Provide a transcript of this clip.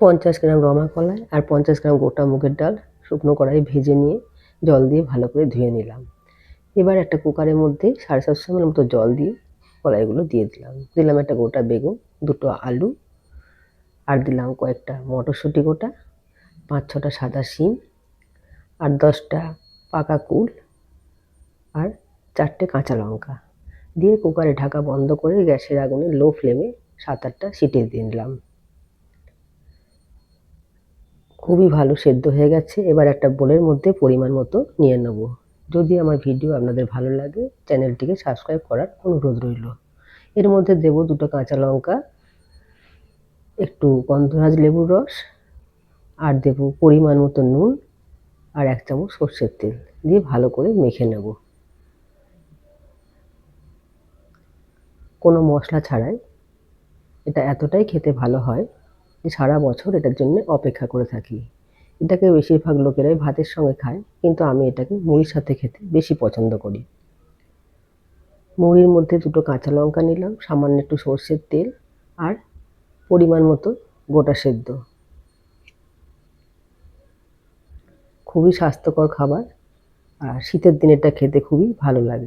50 গ্রাম রমা কলাই আর 50 গ্রাম গোটা মুগের ডাল শুকনো কড়াইয়ে ভেজে নিয়ে জল দিয়ে ভালো করে ধুয়ে নিলাম। এবার একটা কুকারের মধ্যে 750 ml মতো জল দিয়ে কলাইগুলো দিয়ে দিলাম। দিলাম একটা গোটা বেগুন, 2টো আলু, আর দিলাম কয়েকটা মটরশুঁটি গোটা, 5-6টা সাদা শিম, আর 10টা পাকা কুল, আর 4টে কাঁচা লঙ্কা দিয়ে কুকারে ঢাকা বন্ধ করে গ্যাসের আগুনে লো ফ্লেমে 7-8টা সিটি দিয়ে দিলাম। খুবই ভালো সেদ্ধ হয়ে গেছে। এবার একটা বোলের মধ্যে পরিমাণ মতো নিয়ে নেব। যদি আমার ভিডিও আপনাদের ভালো লাগে চ্যানেলটিকে সাবস্ক্রাইব করার অনুরোধ রইল। এর মধ্যে দেব 2টো কাঁচা লঙ্কা, একটু গন্ধরাজ লেবুর রস, আর দেব পরিমাণ মতো নুন, আর 1 চামচ সর্ষের তেল দিয়ে ভালো করে মেখে নেব। কোনো মশলা ছাড়াই। এটা এতটাই খেতে ভালো হয় যে সারা বছর এটার জন্য অপেক্ষা করে থাকি। এটাকে বেশিরভাগ লোকেরাই ভাতের সঙ্গে খায়, কিন্তু আমি এটাকে মুড়ির সাথে খেতে বেশি পছন্দ করি। মুড়ির মধ্যে 2টো কাঁচা লঙ্কা নিলাম, সামান্য একটু সর্ষের তেল, আর পরিমাণ মতো গোটা সেদ্ধ। খুবই স্বাস্থ্যকর খাবার, আর শীতের দিনে এটা খেতে খুবই ভালো লাগে।